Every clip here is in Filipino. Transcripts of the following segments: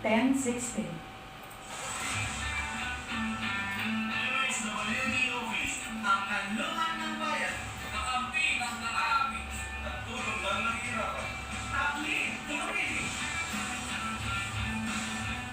1060. Ang kanlungan ng bayan, kakampi ng nakaami, at tulong ng nahihirapan. Taklin, tumili.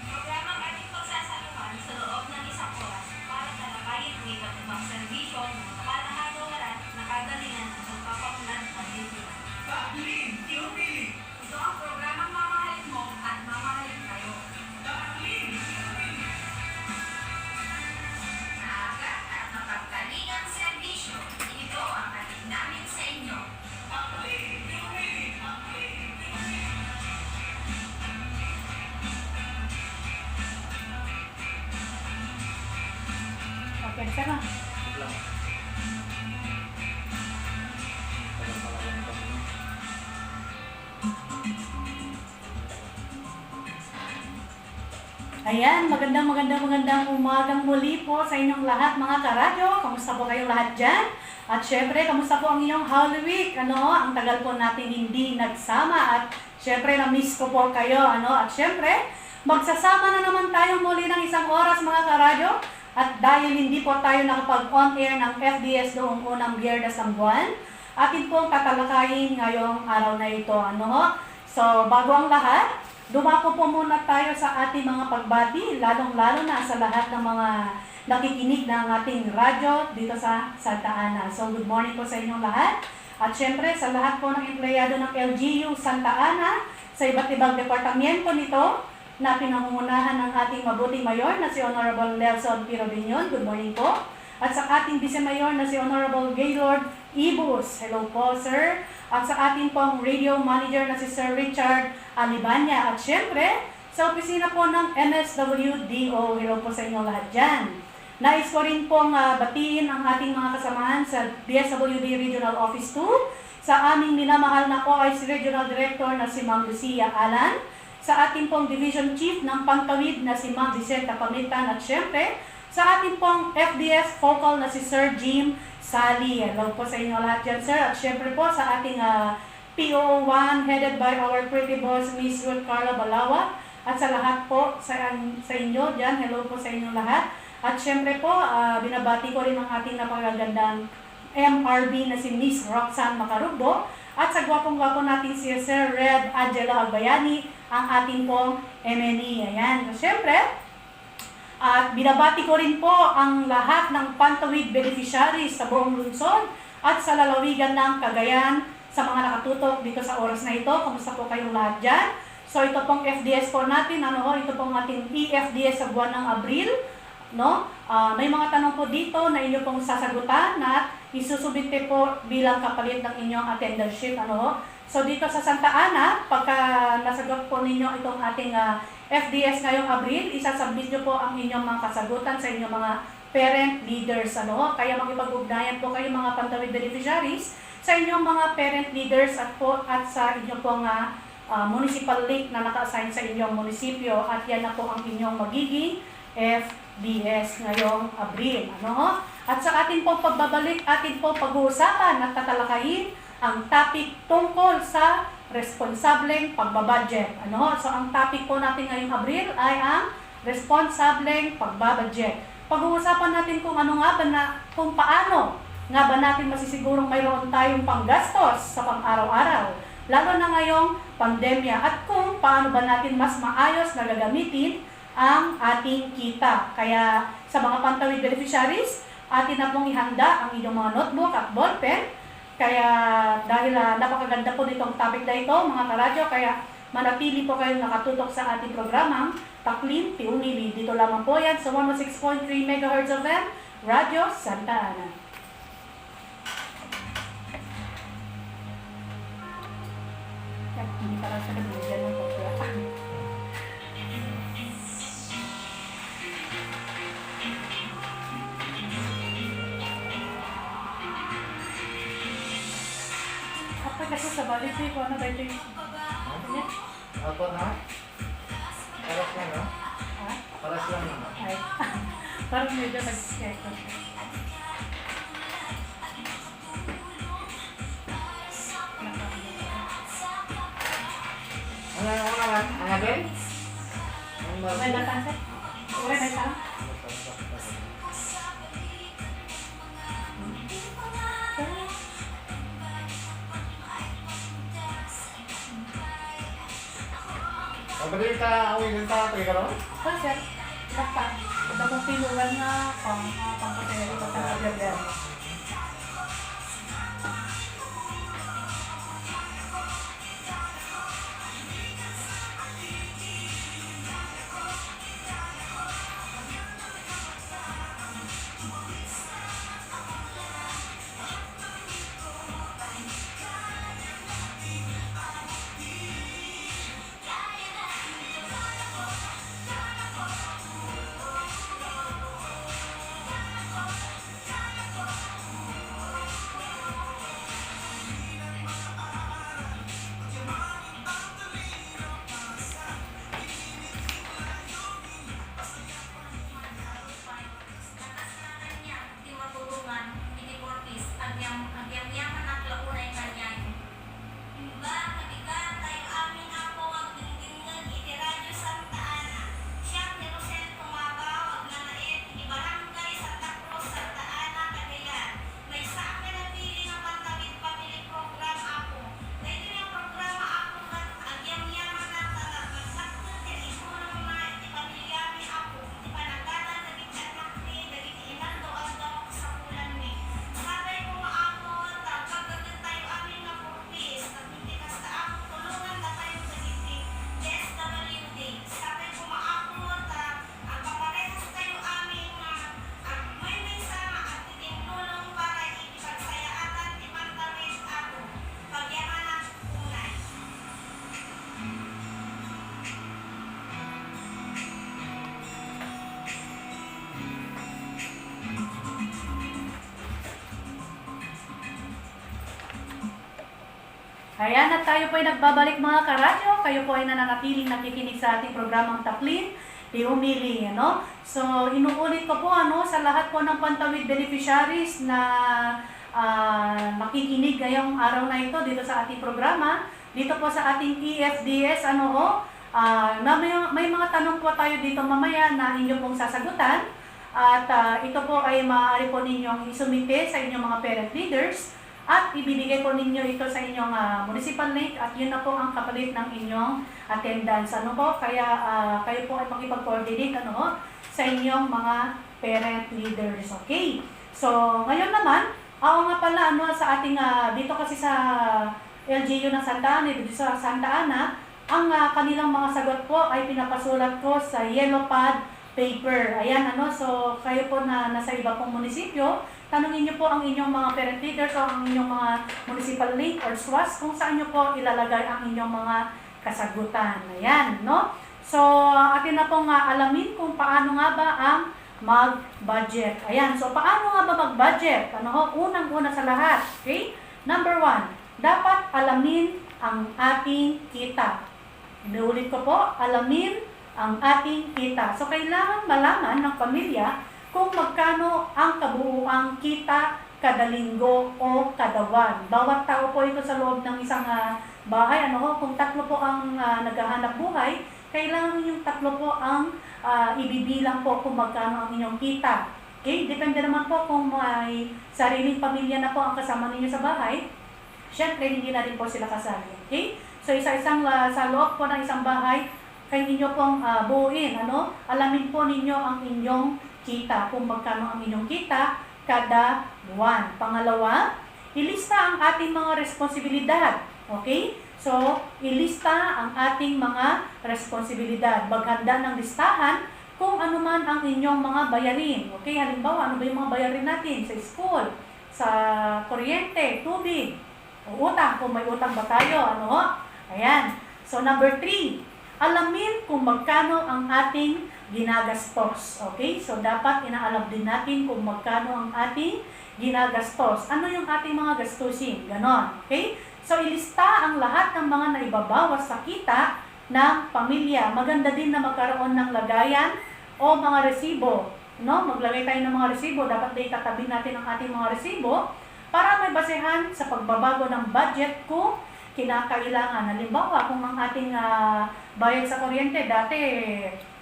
Programang ating pagsasaluhan sa loob ng isang oras para talakayin ang iba't ibang serbisyo ng mga kalahagawaran na kagalingan at pagpapaunlad ng lipunan. Taklin, tumili. Ito ang programang mamahalin mo at mamahalin kayo. Taklin, tumili. Maaga at mapagkalingang serbisyo. Ito ang hatid namin sa inyo. Taklin, tumili. Taklin, tumili. Okay, ka na. Ayan, magandang umagang muli po sa inyong lahat mga karadyo. Kamusta po kayong lahat dyan? At syempre, kamusta po ang inyong Holy Week? Ang tagal po natin hindi nagsama at syempre, na-miss ko po kayo. At syempre, magsasama na naman tayo muli ng isang oras mga karadyo. At dahil hindi po tayo nakapag-on-air ng FDS noong unang biyernes ng buwan, atin pong tatalakayin ngayong araw na ito. So, bago ang lahat, dumako po muna tayo sa ating mga pagbati, lalong-lalo na sa lahat ng mga nakikinig ng ating radyo dito sa Santa Ana. So, good morning po sa inyong lahat. At syempre, sa lahat po ng empleyado ng LGU Santa Ana, sa iba't ibang departamento nito, na pinangungunahan ng ating mabuting mayor na si Honorable Nelson Pirobinion. Good morning po. At sa ating vice-mayor na si Honorable Gaylord Ibus. Hello po, sir. At sa ating pong radio manager na si Sir Richard Alibanya. At syempre, sa opisina po ng MSWDO. Hello po sa inyo lahat dyan. Nais ko rin pong batiin ang ating mga kasamahan sa DSWD Regional Office 2. Sa aming minamahal na OIC Regional Director na si Ma'am Lucia Alan. Sa ating pong Division Chief ng Pantawid na si Ma'am Vicenta Pamitan. At syempre, sa ating pong FDS Focal na si Sir Jim Sally. Hello po sa inyo lahat dyan, sir. At syempre po sa ating PO1 headed by our pretty boss, Miss Ruth Carla Balawa. At sa lahat po sa inyo dyan, hello po sa inyo lahat. At syempre po, binabati ko rin ang ating napakagandang MRB na si Miss Roxanne Macarugbo. At sa gwapong-gwapo natin si Sir Red Angela Albayani, ang ating pong MNE. Ayan. So, syempre, at binabati ko rin po ang lahat ng Pantawid beneficiaries sa buong lungsod at sa lalawigan ng Cagayan sa mga nakatutok dito sa oras na ito. Kamusta po kayong lahat dyan? So, ito pong FDS po natin. Ito pong ating EFDS sa buwan ng Abril. May mga tanong po dito na inyo pong sasagutan at isusubite po bilang kapalit ng inyong attendance sheet. So dito sa Santa Ana, pagka nasagot po ninyo itong ating FDS ngayong Abril, isasubmit nyo po ang inyong mga kasagutan sa inyong mga parent leaders. Kaya makipag-ugnayan po kayo mga Pantawid beneficiaries sa inyong mga parent leaders at sa inyong pong municipal link na naka-assign sa inyong munisipyo at yan na po ang inyong magiging FDS ngayong Abril. At sa ating pong pagbabalik, ating pong pag-uusapan at tatalakayin ang topic tungkol sa responsableng pagbabudget. So ang topic po natin ngayong Abril ay ang responsableng pagbabudget. Pag-uusapan natin kung paano nga ba natin masisigurong mayroon tayong panggastos sa pang-araw-araw, lalo na ngayong pandemya, at kung paano ba natin mas maayos na gagamitin ang ating kita. Kaya sa mga Pantawid beneficiaries, atin na pong ihanda ang inyong mga notebook at ballpen. Kaya dahil napakaganda po nitong topic na ito mga karadyo, kaya manatili po kayong nakatutok sa ating programang Taklin Tiunili. Dito lamang po yan sa 106.3 MHz of FM, Radyo Santa Ana. Hindi pala sa kanilyan ng kopya. Kasi sa balik ko, ano ba ito yung... Apa na? Paras lang na? Ha? Paras lang na. Ay, parang medyo nag-sketch ko. Ang Anabel? Ang May napansin? Okay, may sarang? Pwede ka awin ng tatay ka ron? Oh, sir. Basta. Ito pong pinuwan na pangkatero ko sa agad. Ayan, at tayo po ay nagbabalik mga karadyo. Kayo po ay nananatiling nakikinig sa ating programang Taklin, Di Humili, ano? So, inuulit ko po, sa lahat po ng Pantawid beneficiaries na makikinig ngayong araw na ito dito sa ating programa, dito po sa ating EFDS, may mga tanong po tayo dito mamaya na inyo pong sasagutan. At ito po ay maaari po ninyong isumite sa inyong mga parent leaders. At ibibigay po ninyo ito sa inyong municipal link at yun na po ang kapalit ng inyong attendance. Kaya kayo po ay makipag-coordinate sa inyong mga parent leaders. Okay? So, ngayon naman, nga pala sa ating, dito kasi sa LGU ng Santa Ana, dito sa Santa Ana, ang kanilang mga sagot po ay pinapasulat ko sa yellow pad paper. Ayan, so kayo po na nasa iba pong munisipyo, tanungin niyo po ang inyong mga parent leaders o ang inyong mga municipal link or SWAS kung saan niyo po ilalagay ang inyong mga kasagutan. Ayan, no? So, atin na pong alamin kung paano nga ba ang mag-budget. Ayan, so paano nga ba mag-budget? Unang-una sa lahat, okay? Number 1, dapat alamin ang ating kita. Inuulit ko po, alamin ang ating kita. So, kailangan malaman ng pamilya kung magkano ang kabuuang kita kada linggo o kada buwan. Bawat tao po ito sa loob ng isang bahay. Kung 3 po ang naghahanap buhay, kailangan yung 3 po ang ibibilang po kung magkano ang inyong kita. Okay? Depende naman po kung may sariling pamilya na po ang kasama ninyo sa bahay. Siyempre, hindi na rin po sila kasali. Okay? So, isa-isang sa loob po ng isang bahay, kayo ninyo pong buuin. Alamin po ninyo ang inyong kita, kung magkano ang inyong kita kada buwan. Pangalawa, ilista ang ating mga responsibilidad. Okay? So, ilista ang ating mga responsibilidad. Maghanda ng listahan kung ano man ang inyong mga bayarin. Okay? Halimbawa, ano ba yung mga bayarin natin sa school, sa kuryente, tubig, o utang, kung may utang ba tayo. Ayan. So, number 3, alamin kung magkano ang ating ginagastos. Okay? So, dapat inaalam din natin kung magkano ang ating ginagastos. Ano yung ating mga gastusin? Ganon. Okay? So, ilista ang lahat ng mga naibabawas sa kita ng pamilya. Maganda din na magkaroon ng lagayan o mga resibo. Maglagay tayo ng mga resibo. Dapat na itatabi natin ang ating mga resibo para may basehan sa pagbabago ng budget kung kinakailangan. Halimbawa, kung ang ating bayad sa kuryente, dati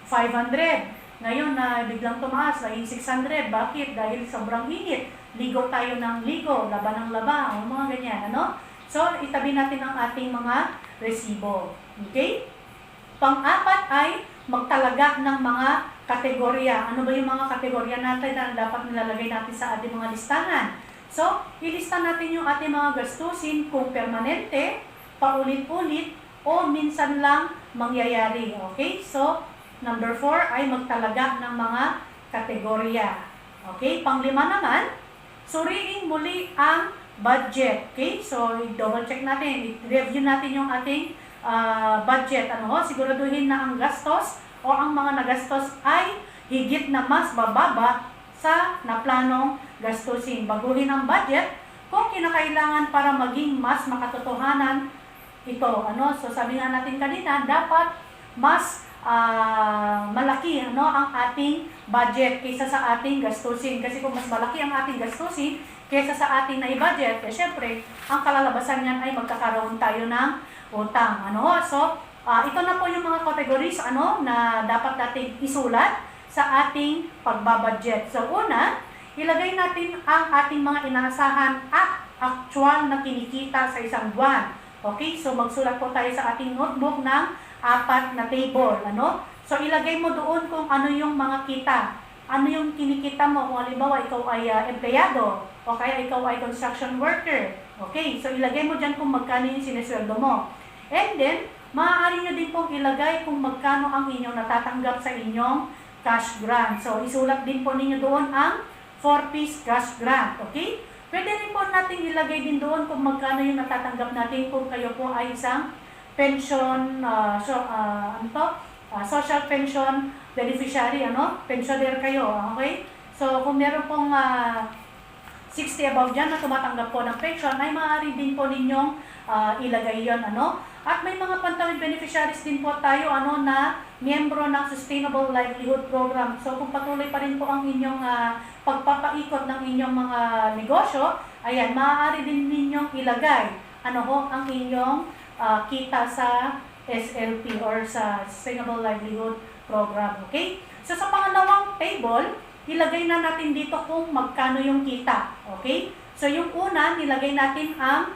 500. Ngayon na biglang tumaas, naging 600. Bakit? Dahil sobrang init. Ligo tayo ng ligo, laba ng laba, o mga ganyan, ano? So, itabi natin ang ating mga resibo. Okay? Pang-apat ay magtalaga ng mga kategorya. Ano ba yung mga kategorya natin na dapat nilalagay natin sa ating mga listahan? So, ilista natin yung ating mga gastusin kung permanente, paulit-ulit, o minsan lang mangyayari. Okay? So, number 4 ay magtalaga ng mga kategorya. Okay? Panglima naman, suriin muli ang budget. Okay? So, double check natin. I-review natin yung ating budget. Siguraduhin na ang gastos o ang mga nagastos ay higit na mas bababa sa naplanong gastusin. Baguhin ang budget kung kinakailangan para maging mas makatotohanan ito. So sabi nga natin kanina, dapat mas malaki ang ating budget kaysa sa ating gastusin. Kasi kung mas malaki ang ating gastusin kaysa sa ating na-budget, syempre, ang kalalabasan niyan ay magkakaroon tayo ng utang. So, ito na po yung mga categories na dapat natin isulat sa ating pagbabudget. So, una, ilagay natin ang ating mga inaasahan at actual na kinikita sa isang buwan. Okay? So, magsulat po tayo sa ating notebook ng 4 na table. So, ilagay mo doon kung ano yung mga kita. Ano yung kinikita mo? Kung halimbawa, ikaw ay empleyado o kaya ikaw ay construction worker. Okay? So, ilagay mo dyan kung magkano yung sinesweldo mo. And then, maaari nyo din pong ilagay kung magkano ang inyong natatanggap sa inyong cash grant. So, isulat din po ninyo doon ang 4-piece cash grant. Okay? Pwede rin po natin ilagay din doon kung magkano yung natatanggap natin kung kayo po ay isang pension, social pension beneficiary, pensioner kayo. Okay? So, kung meron pong 60 above dyan na tumatanggap po ng pension, ay maaari din po ninyong ilagay yon. At may mga pantawid beneficiaries din po tayo na miyembro ng Sustainable Livelihood Program. So kung patuloy pa rin po ang inyong pagpapaikot ng inyong mga negosyo, ayan, maaari din ninyong ilagay ang inyong kita sa SLP or sa Sustainable Livelihood Program. Okay? So sa pangalawang table, ilagay na natin dito kung magkano yung kita. Okay? So yung una, nilagay natin ang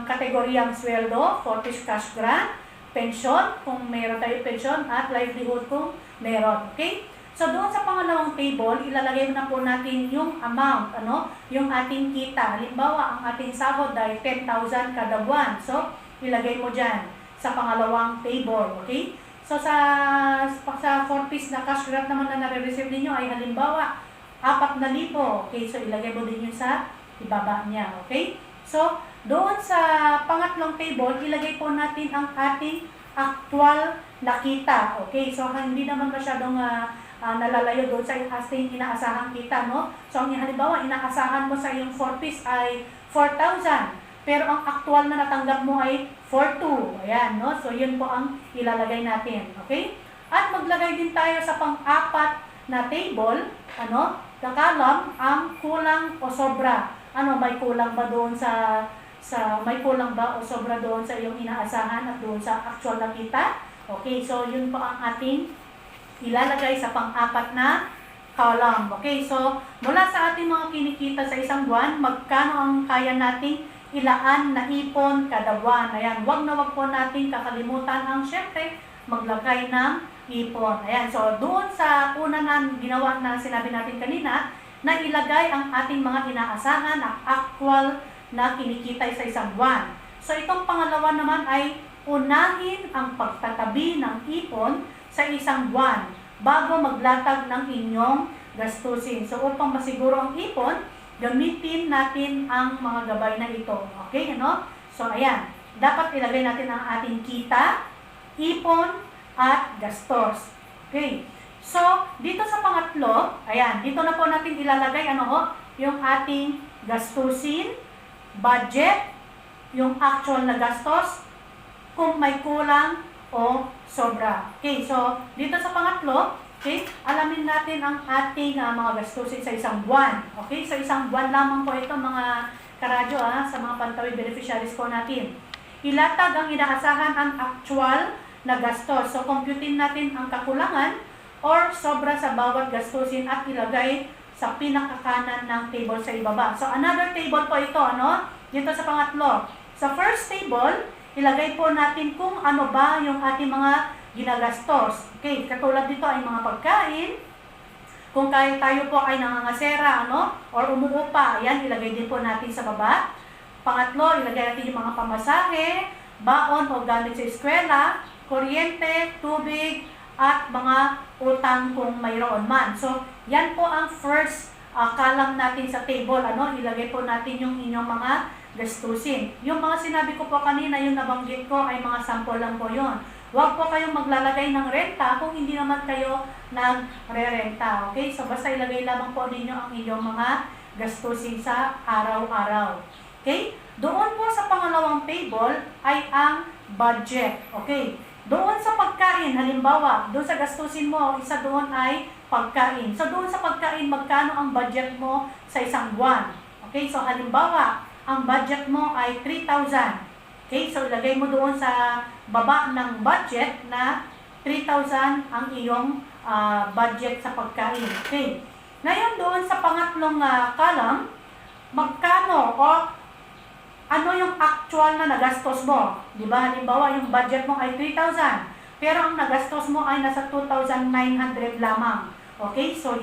kategoryang sweldo, 4-piece cash grant, pension, kung meron tayo pension, at livelihood kung meron. Okay? So, doon sa pangalawang table, ilalagay na po natin yung amount, yung ating kita. Halimbawa, ang ating sahod ay 10,000 kada buwan. So, ilagay mo dyan sa pangalawang table. Okay? So, sa 4-piece na cash grant naman na nare-receive ninyo ay halimbawa, 4,000. Okay? So, ilagay mo din yun sa ibaba niya. Okay? So, doon sa pangatlong table, ilagay po natin ang ating actual na kita. Okay? So, hindi naman masyadong nalalayo doon sa ating inaasahang kita, So, halimbawa, inaasahan mo sa iyong 4-piece ay 4,000. Pero ang actual na natanggap mo ay 4,200. Ayan, So, yun po ang ilalagay natin. Okay? At maglagay din tayo sa pang-apat na table, the column, ang kulang o sobra. May kulang ba doon may kulang ba o sobra doon sa iyong inaasahan at doon sa actual na kita? Okay, so yun po ang ating ilalagay sa pang-apat na column. Okay, so mula sa ating mga kinikita sa isang buwan, magkano ang kaya nating ilaan na ipon kada buwan? Ayan, wag po natin kakalimutan ang syempre maglagay ng ipon. Ayan, so doon sa una na ginawa na sinabi natin kanina, na ilagay ang ating mga inaasahan na actual na kinikita sa isang buwan. So itong pangalawa naman ay unahin ang pagtatabi ng ipon sa isang buwan bago maglatag ng inyong gastusin. So upang masiguro ang ipon, gamitin natin ang mga gabay na ito. Okay, So ayan, dapat ilagay natin ang ating kita, ipon, at gastos. Okay. So, dito sa pangatlo, ayan, dito na po natin ilalagay yung ating gastusin, budget, yung actual na gastos, kung may kulang o sobra. Okay, so, dito sa pangatlo, okay, alamin natin ang ating mga gastusin sa isang buwan. Okay, so isang buwan lamang po ito mga karadyo sa mga pantawid beneficiaries po natin. Ilatag ang inaasahan ang actual na gastos. So, computin natin ang kakulangan or sobra sa bawat gastusin at ilagay sa pinakakanan ng table sa ibaba. So, another table po ito, ano? Dito sa pangatlo. Sa first table, ilagay po natin kung ano ba yung ating mga ginagastos. Okay, katulad dito ay mga pagkain. Kung tayo po ay nangangasera, ano? Or umuupa, ayan, ilagay din po natin sa baba. Pangatlo, ilagay natin yung mga pamasahe, baon o gamit sa eskwela, kuryente, tubig, at mga utang kung mayroon man. So, yan po ang first column natin sa table. Ano? Ilagay po natin yung inyong mga gastusin. Yung mga sinabi ko po kanina, yung nabanggit ko ay mga sample lang po yun. Huwag po kayong maglalagay ng renta kung hindi naman kayo nagre-renta. Okay? So, basta ilagay lamang po ninyo ang inyong mga gastusin sa araw-araw. Okay? Doon po sa pangalawang table ay ang budget. Okay? Doon sa pagkain, halimbawa, doon sa gastusin mo, isa doon ay pagkain. So, doon sa pagkain, magkano ang budget mo sa isang buwan? Okay? So, halimbawa, ang budget mo ay 3,000. Okay? So, ilagay mo doon sa baba ng budget na 3,000 ang iyong budget sa pagkain. Okay? Ngayon, doon sa pangatlong column, magkano o ano yung actual na nagastos mo? Di ba? Halimbawa, yung budget mo ay 3,000. Pero ang nagastos mo ay nasa 2,900 lamang. Okay? So,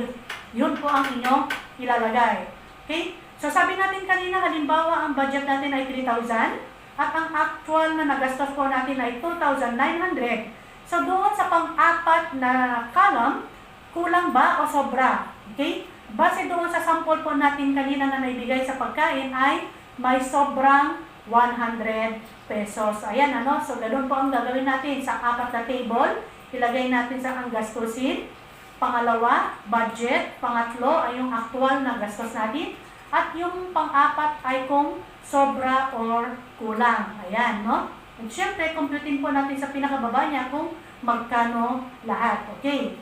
yun po ang inyong ilalagay. Okay? So, sabi natin kanina, halimbawa, ang budget natin ay 3,000 at ang actual na nagastos po natin ay 2,900. So, doon sa pang-apat na column, kulang ba o sobra? Okay? Base doon sa sample po natin kanina na naibigay sa pagkain ay may sobrang 100 pesos. Ayan, ano? So, ganoon po ang gagawin natin sa apat na table. Ilagay natin sa ang gastusin. Pangalawa, budget. Pangatlo ay yung actual na gastos natin. At yung pang-apat ay kung sobra or kulang. Ayan, no? At syempre, computing po natin sa pinakababa niya kung magkano lahat. Okay?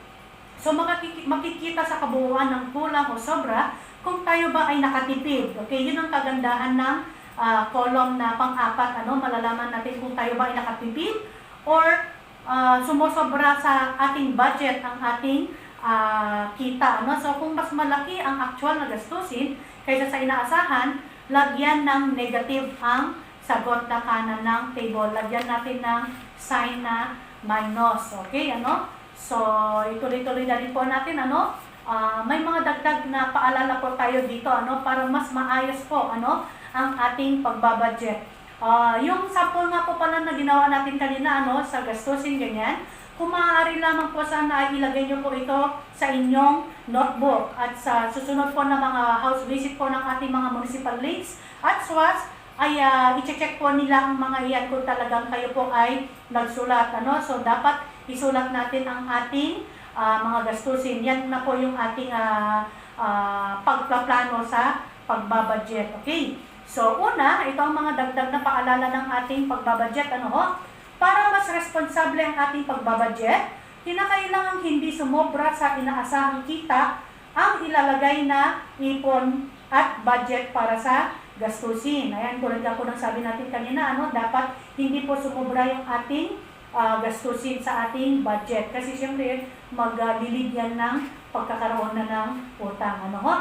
So, makikita sa kabuuan ng kulang o sobra kung tayo ba ay nakatipid. Okay, yun ang kagandahan ng column na pang-apat. Ano, malalaman natin kung tayo ba ay nakatipid or sumusobra sa ating budget ang ating kita. Ano? So, kung mas malaki ang actual na gastusin kaysa sa inaasahan, lagyan ng negative ang sagot na kanan ng table. Lagyan natin ng sign na minus. Okay, ano? So, ituloy-tuloy na rin po natin, ano? May mga dagdag na paalala po tayo dito, ano, para mas maayos po, ano, ang ating pagbabudget. Yung sample nga po pala na ginawa natin kanina, ano, sa gastusin ganyan, kung maaari lamang po sana ay ilagay nyo po ito sa inyong notebook at sa susunod po na mga house visit po ng ating mga municipal leagues at SWAS ay i-check po nila ang mga iyan kung talagang kayo po ay nagsulat, ano. So, dapat isulat natin ang ating mga gastusin. Yan na po yung ating pagpaplano sa pagbabudget. Okay? So, una, ito ang mga dagdag na paalala ng ating pagbabudget. Ano ho? Para mas responsable ang ating pagbabudget, kinakailangan hindi sumobra sa inaasahang kita ang ilalagay na ipon at budget para sa gastusin. Ayan, tulad ako ng sabi natin kanina, ano, dapat hindi po sumobra yung ating gastusin sa ating budget. Kasi siyempre, maglilid yan ng pagkakaroon na ng utang. Ano ho?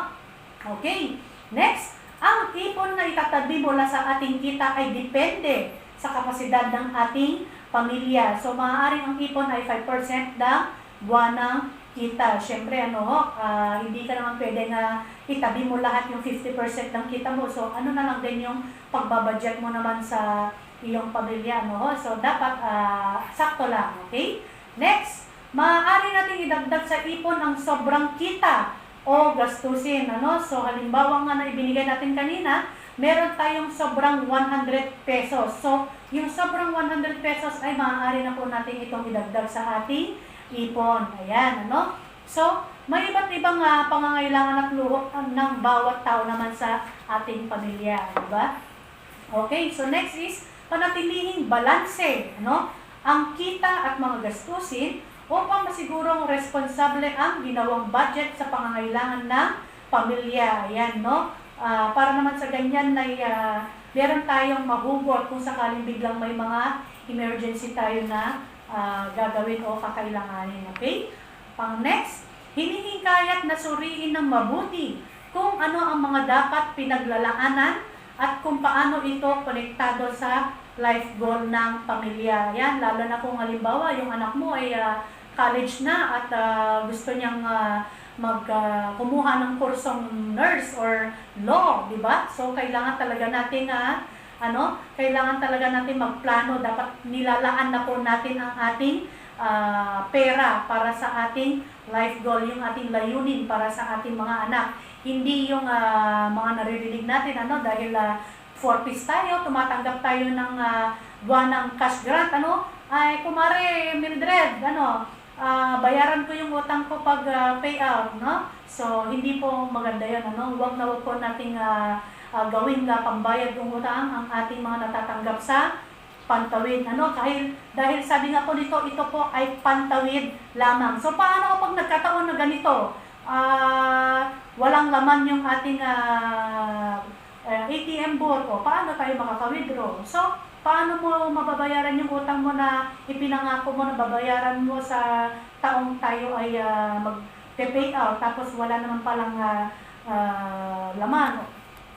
Okay. Next, ang ipon na itatabi mula sa ating kita ay depende sa kapasidad ng ating pamilya. So, maaaring ang ipon ay 5% ng buwanang kita. Siyempre, ano ho, hindi ka naman pwede nga itabi mo lahat yung 50% ng kita mo. So, ano na lang din yung pagbabudget mo naman sa iyong pamilya, no? So, dapat sakto lang, okay? Next, maaari natin idagdag sa ipon ang sobrang kita o gastusin, ano? So, halimbawa nga na ibinigay natin kanina, meron tayong sobrang 100 pesos. So, yung sobrang 100 pesos ay maaari na po natin itong idagdag sa ating ipon. Ayan, ano? So, may iba't ibang pangangailangan at luho ng bawat tao naman sa ating pamilya, di ba? Okay, so next is panatilihing balanse, ano, ang kita at mga gastusin upang masigurong responsable ang ginawang budget sa pangangailangan ng pamilya. Ayan, no? Para naman sa ganyan na meron tayong mahugot kung sakaling biglang may mga emergency tayo na gagawin o kakailanganin. Okay? Ang next, hinihikayat na suriin ng mabuti kung ano ang mga dapat pinaglalaanan at kung paano ito konektado sa life goal ng pamilya. Yan, lalo na kung halimbawa yung anak mo ay college na at gusto niyang kumuha ng kursong nurse or law, di ba? So, kailangan talaga natin kailangan talaga natin magplano. Dapat nilalaan na po natin ang ating pera para sa ating life goal, yung ating layunin para sa ating mga anak. Hindi yung mga naririnig natin, dahil 4Ps tayo, tumatanggap tayo ng buwanang cash grant, ay kumare Mildred, bayaran ko yung utang ko pag payout, no? So, hindi po maganda yan, Huwag na huwag po nating gawin na pambayad ng utang ang ating mga natatanggap sa pantawid, dahil sabi nga po dito, ito po ay pantawid lamang. So, paano kapag nagkataon na ganito? Walang laman yung ating ATM board, paano tayo makaka-withdraw? So, paano mo mababayaran yung utang mo na ipinangako mo na babayaran mo sa taong tayo ay mag-pay out, tapos wala naman palang laman,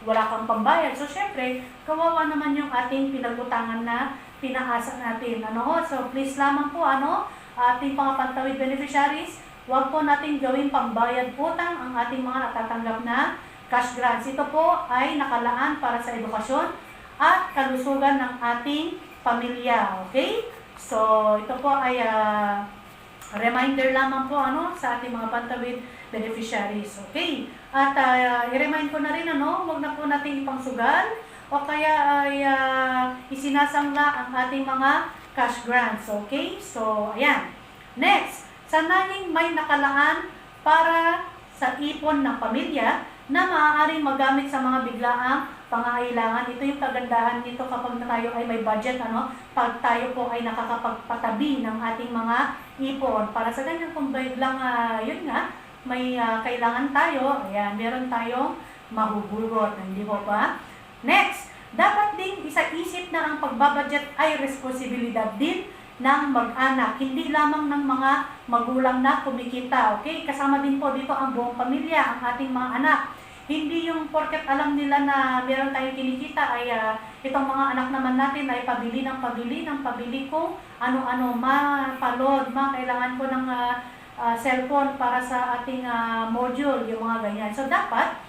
wala kang pambayad. So, syempre, kawawa naman yung ating pinagutangan na pinaasa natin. So, please lamang po, ating mga pantawid beneficiaries, huwag po natin gawing pambayad utang ang ating mga natatanggap na cash grants. Ito po ay nakalaan para sa edukasyon at kalusugan ng ating pamilya. Okay? So, ito po ay reminder lamang po sa ating mga pantawid beneficiaries. Okay? At i-remind ko na rin, huwag na po nating ipangsugal o kaya ay isinasangla ang ating mga cash grants. Okay? So, ayan. Next, sanaying may nakalaan para sa ipon ng pamilya na maaaring magamit sa mga biglaang pangangailangan. Ito yung kagandahan nito kapag tayo ay may budget, pag tayo po ay nakakapagpatabi ng ating mga ipon. Para sa ganyan, kung biglang, yun nga, may kailangan tayo, ayan, meron tayong mahuhugot, hindi po ba? Next, dapat ding isa-isip na ang pagbabudget ay responsibilidad din ng mag-anak, hindi lamang ng mga magulang na kumikita. Okay? Kasama din po dito ang buong pamilya, ang ating mga anak. Hindi yung porket alam nila na meron tayong kinikita ay itong mga anak naman natin ay pabili kung ano-ano, mapalod, kailangan ko ng cellphone para sa ating module, yung mga ganyan. So, dapat,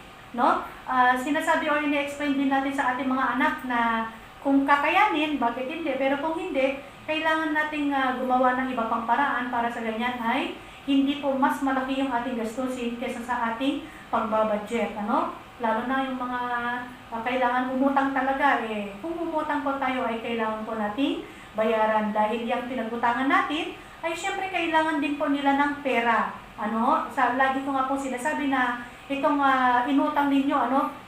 sinasabi or ini-explain din natin sa ating mga anak na kung kakayanin, bakit hindi? Pero kung hindi, kailangan nating gumawa ng iba pang paraan para sa ganyan ay hindi po mas malaki yung ating gastusin kaysa sa ating pagbabudget. Lalo na yung mga kailangan umutang talaga. Kung umutang po tayo ay kailangan po nating bayaran dahil yung pinagutangan natin ay syempre kailangan din po nila ng pera. Lagi ko nga po sinasabi na itong inutang ninyo,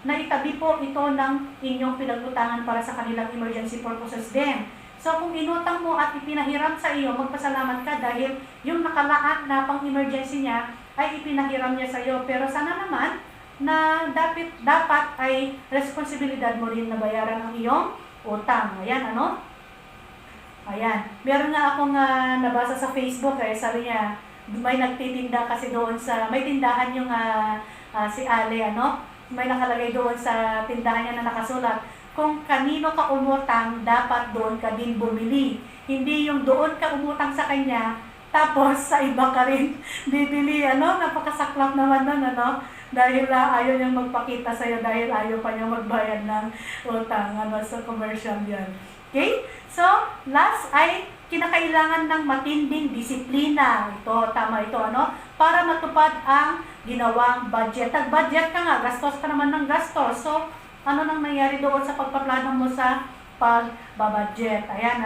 na itabi po ito ng inyong pinagutangan para sa kanilang emergency purposes din. So, kung inutang mo at ipinahiram sa iyo, magpasalamat ka dahil yung nakalaan na pang-emergency niya ay ipinahiram niya sa iyo. Pero sana naman na dapat ay responsibilidad mo rin na bayaran ang iyong utang. Ayan, Ayan. Meron nga akong nabasa sa Facebook, sabi niya, may nagtitinda kasi doon may tindahan yung si Ale, may nakalagay doon sa tindahan niya na nakasulat, kung kanino ka umutang, dapat doon ka din bumili. Hindi yung doon ka umutang sa kanya, tapos sa iba ka rin bibili. Napakasaklap naman nun, dahil ayaw niyang magpakita sa'yo, dahil ayaw pa niyang magbayad ng utang, sa commercial yan. Okay? So, last ay kinakailangan ng matinding disiplina. Ito, tama ito, para matupad ang ginawang budget. Tag-budget ka nga, gastos ka naman ng gastos. So, ano nang nangyari doon sa pagpaplano mo sa pagbabudget? Ayan,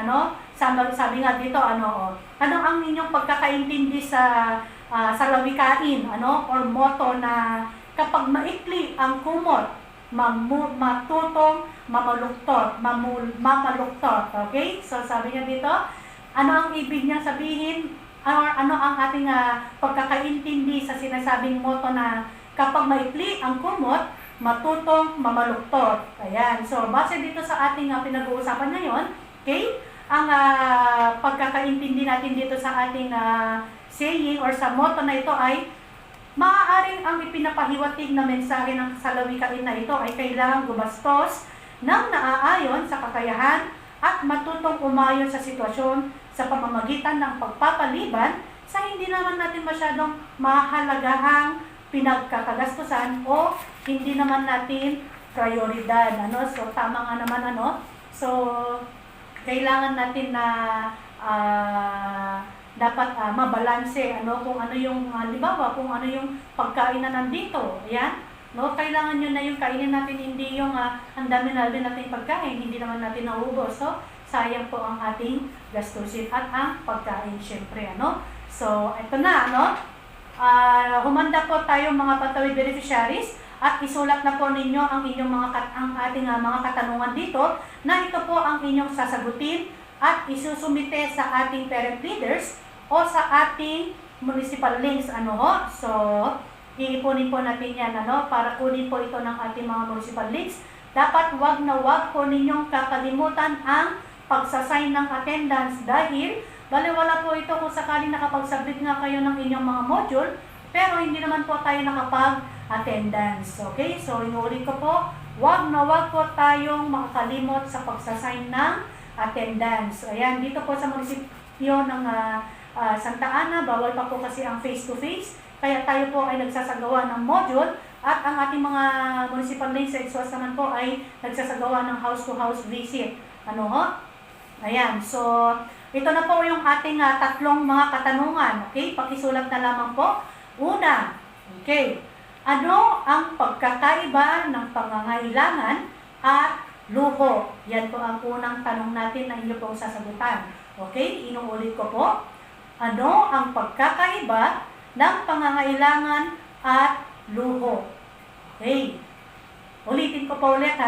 sabi nga dito, ano ang inyong pagkakaintindi sa lawikain, or motto na kapag maikli ang kumot, matutong mamaluktot, mamaluktot. Okay? So, sabi niya dito, ano ang ibig niyang sabihin, or ano ang ating pagkakaintindi sa sinasabing motto na kapag maikli ang kumot, matutong mamaluktot. Ayan. So, base dito sa ating pinag-uusapan ngayon, okay? Ang pagkakaintindi natin dito sa ating saying or sa motto na ito ay maaaring ang ipinapahiwatig na mensahe ng salawikain na ito ay kailangang gumastos ng naaayon sa kakayahan at matutong umayon sa sitwasyon sa pamamagitan ng pagpapaliban sa hindi naman natin masyadong mahalagahang pinagkakagastusan o hindi naman natin prioridad. So, tama nga naman, So, kailangan natin na dapat mabalanse, kung ano yung, halimbawa, kung ano yung pagkain na nandito. Ayan. Kailangan nyo na yung kainin natin, hindi yung ang dami-dami natin pagkain, hindi naman natin naubos. So, sayang po ang ating gastusin at ang pagkain, syempre, So, ito na, humanda po tayo mga patawid beneficiaries at isulat na po ninyo ang inyong ang ating mga katanungan dito na ito po ang inyong sasagutin at isusumite sa ating parent leaders o sa ating municipal links, So, iipunin po natin yan, para kunin po ito ng ating mga municipal links. Dapat wag na wag po ninyong kakalimutan ang pagsasign ng attendance dahil baliwala po ito kung sakaling nakapag-submit nga kayo ng inyong mga module, pero hindi naman po tayo nakapag-attendance. Okay? So, inuulit ko po, wag na wag po tayong makakalimot sa pagsasign ng attendance. Ayan, dito po sa munisipyo ng Santa Ana, bawal pa po kasi ang face-to-face, kaya tayo po ay nagsasagawa ng module at ang ating mga municipal links sa ISWAS naman po ay nagsasagawa ng house-to-house visit. Ayan, so ito na po yung ating tatlong mga katanungan. Okay, pakisulat na lamang po. Una, okay, ano ang pagkakaiba ng pangangailangan at luho? Yan po ang unang tanong natin na inyo pong sasagutan. Okay, inuulit ko po. Ano ang pagkakaiba ng pangangailangan at luho? Okay, ulitin ko po ulit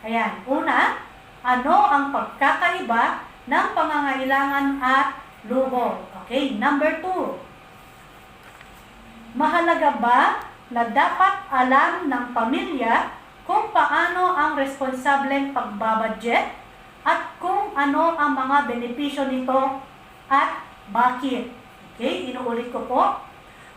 Ayan, una, ano ang pagkakaiba ng pangangailangan at luho? Okay, number 2. Mahalaga ba na dapat alam ng pamilya kung paano ang responsableng pagbabudget at kung ano ang mga benepisyo nito at bakit? Okay, inuulit ko po.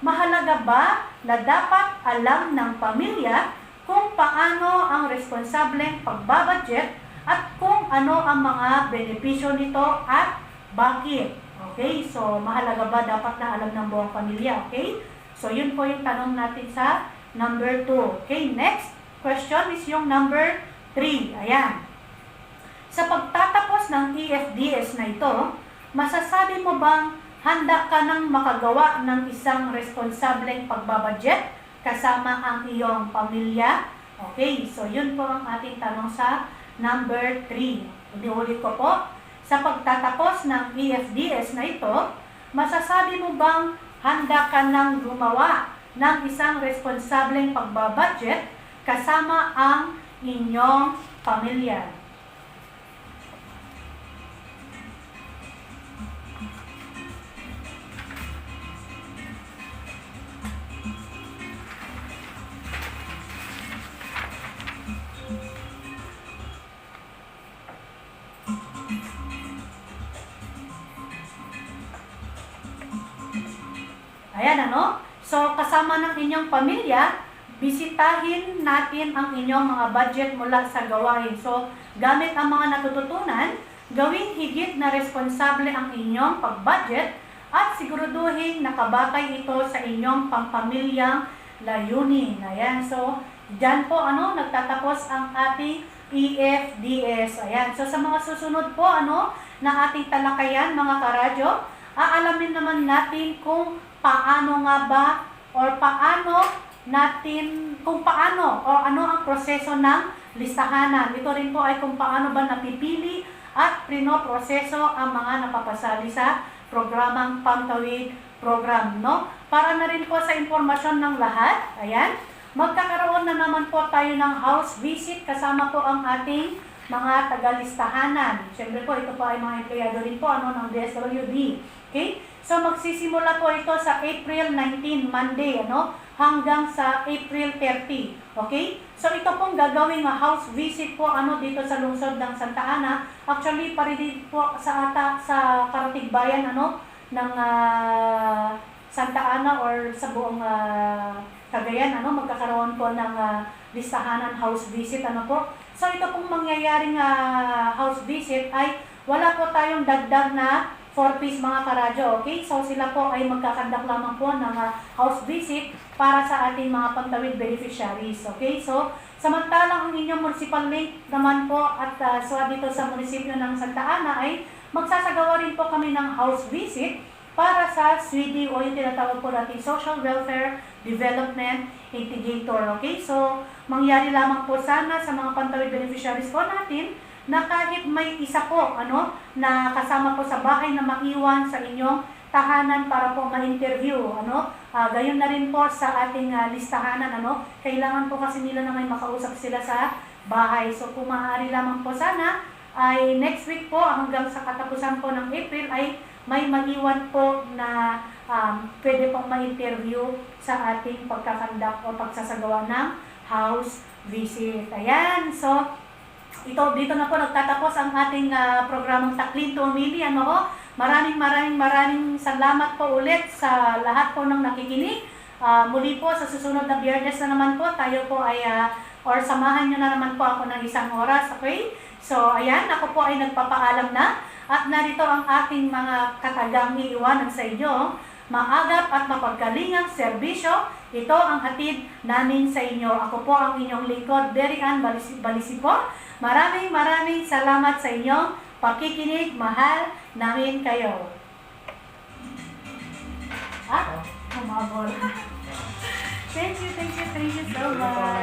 Mahalaga ba na dapat alam ng pamilya kung paano ang responsableng pagbabudget at kung ano ang mga benepisyo nito at bakit? Okay, so mahalaga ba dapat na alam ng buong pamilya? Okay, so yun po yung tanong natin sa number 2. Okay, next question is yung number 3. Ayan. Sa pagtatapos ng EFDS na ito, masasabi mo bang handa ka nang makagawa ng isang responsableng pagbabudget kasama ang iyong pamilya? Okay, so yun po ang ating tanong sa number 3. Ulit ko po. Sa pagtatapos ng EFDS na ito, masasabi mo bang handa ka nang gumawa ng isang responsableng pagbabudget kasama ang inyong pamilya? Ayan, So, kasama ng inyong pamilya, bisitahin natin ang inyong mga budget mula sa gawain. So, gamit ang mga natututunan, gawing higit na responsable ang inyong pag-budget at siguraduhin nakabatay ito sa inyong pampamilyang layunin. Ayan, so, dyan po, nagtatapos ang ating EFDS. Ayan, so sa mga susunod po, na ating talakayan, mga karadyo, aalamin naman natin kung paano nga ba or paano natin, kung paano o ano ang proseso ng listahanan. Ito rin po ay kung paano ba napipili at prinoproseso ang mga napapasali sa programang Pangtawid Program, Para na rin po sa impormasyon ng lahat, ayan, magkakaroon na naman po tayo ng house visit kasama po ang ating mga taga-listahanan. Siyempre po, ito po ay mga empleyado rin po ng DSWD. Okay? So, magsisimula po ito sa April 19, Monday, hanggang sa April 30. Okay? So, ito pong gagawing house visit po, dito sa lungsod ng Santa Ana. Actually, paridid po sa Karatig Bayan, ng Santa Ana or sa buong Cagayan, magkakaroon po ng listahanan house visit, po. So ito pong mangyayaring house visit ay wala po tayong dagdag na 4-piece mga karadyo, okay? So sila po ay magkakandak lamang po ng house visit para sa ating mga pantawid beneficiaries, okay? So samantalang ang inyong municipal link naman po at so dito sa munisipyo ng Santa Ana ay magsasagawa rin po kami ng house visit para sa SWIDI o yung tinatawag po natin Social Welfare Development Integrator, okay? So mangyari lamang po sana sa mga pantawid beneficiaries po natin na kahit may isa po na kasama po sa bahay na maiwan sa inyong tahanan para po ma-interview, gayon na rin po sa ating listahanan, kailangan po kasi nila na may makausap sila sa bahay. So kung maaari lamang po sana ay next week po hanggang sa katapusan po ng April ay may maiwan po na pwede pong ma-interview sa ating pagkakandak o pagsasagawa ng house visit. Ayan, so dito na po nagtatapos ang ating programang Taklin to Umili. Maraming salamat po ulit sa lahat po ng nakikinig. Muli po sa susunod na Biyernes na naman po, tayo po ay, or samahan nyo na naman po ako ng 1 oras, okay? So, ayan, ako po ay nagpapaalam na at narito ang aking mga katagang iiwanan sa inyo. Maagap at mapagkalingang serbisyo, ito ang hatid namin sa inyo. Ako po ang inyong lingkod, Berian Balisi po. Maraming salamat sa inyong pakikinig. Mahal namin kayo. Humabol. Thank you so much.